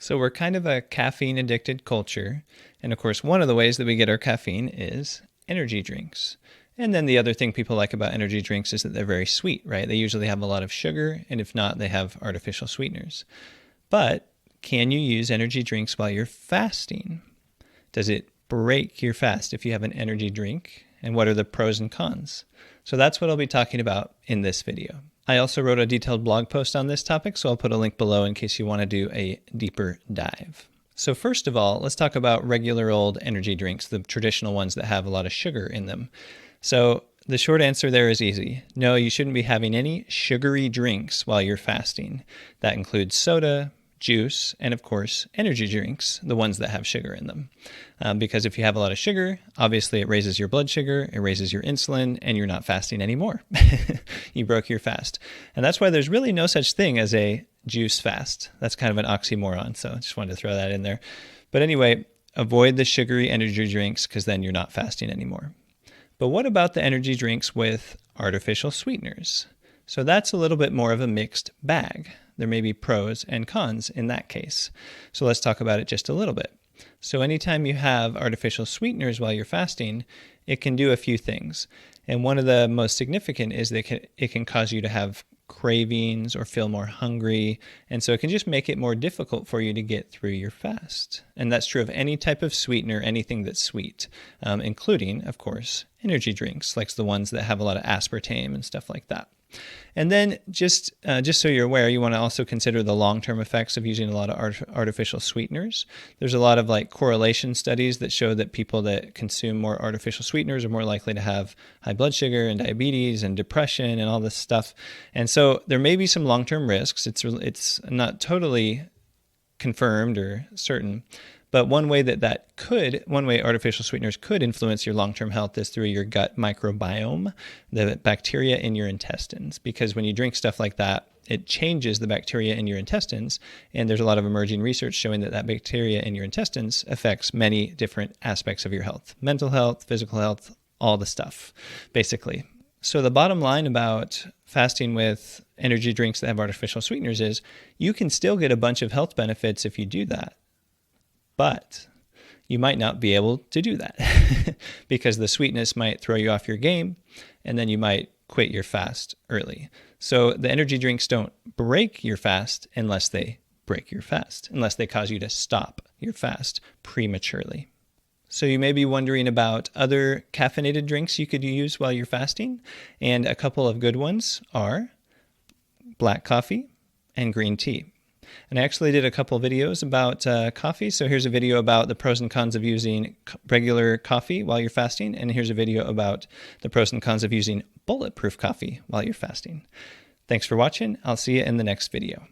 So we're kind of a caffeine addicted culture. And of course, one of the ways that we get our caffeine is energy drinks. And then the other thing people like about energy drinks is that they're very sweet, right? They usually have a lot of sugar, and if not, they have artificial sweeteners. But can you use energy drinks while you're fasting? Does it break your fast if you have an energy drink? And what are the pros and cons? So that's what I'll be talking about in this video. I also wrote a detailed blog post on this topic, so I'll put a link below in case you want to do a deeper dive. So first of all, let's talk about regular old energy drinks, the traditional ones that have a lot of sugar in them. So the short answer there is easy. No, you shouldn't be having any sugary drinks while you're fasting. That includes soda, juice, and of course, energy drinks, the ones that have sugar in them. Because if you have a lot of sugar, obviously it raises your blood sugar, it raises your insulin, and you're not fasting anymore. You broke your fast. And that's why there's really no such thing as a juice fast. That's kind of an oxymoron, so I just wanted to throw that in there. But anyway, avoid the sugary energy drinks because then you're not fasting anymore. But what about the energy drinks with artificial sweeteners? So that's a little bit more of a mixed bag. There may be pros and cons in that case. So let's talk about it just a little bit. So anytime you have artificial sweeteners while you're fasting, it can do a few things. And one of the most significant is that it can cause you to have cravings or feel more hungry. And so it can just make it more difficult for you to get through your fast. And that's true of any type of sweetener, anything that's sweet, including, of course, energy drinks, like the ones that have a lot of aspartame and stuff like that. And then just so you're aware, you want to also consider the long-term effects of using a lot of artificial sweeteners. There's a lot of correlation studies that show that people that consume more artificial sweeteners are more likely to have high blood sugar and diabetes and depression and all this stuff. And so there may be some long-term risks. It's not totally confirmed or certain. But one way artificial sweeteners could influence your long-term health is through your gut microbiome, the bacteria in your intestines. Because when you drink stuff like that, it changes the bacteria in your intestines. And there's a lot of emerging research showing that bacteria in your intestines affects many different aspects of your health. Mental health, physical health, all the stuff, basically. So the bottom line about fasting with energy drinks that have artificial sweeteners is you can still get a bunch of health benefits if you do that. But you might not be able to do that because the sweetness might throw you off your game and then you might quit your fast early. So the energy drinks don't break your fast unless they cause you to stop your fast prematurely. So you may be wondering about other caffeinated drinks you could use while you're fasting. And a couple of good ones are black coffee and green tea. And I actually did a couple videos about coffee. So here's a video about the pros and cons of using regular coffee while you're fasting. And here's a video about the pros and cons of using bulletproof coffee while you're fasting. Thanks for watching. I'll see you in the next video.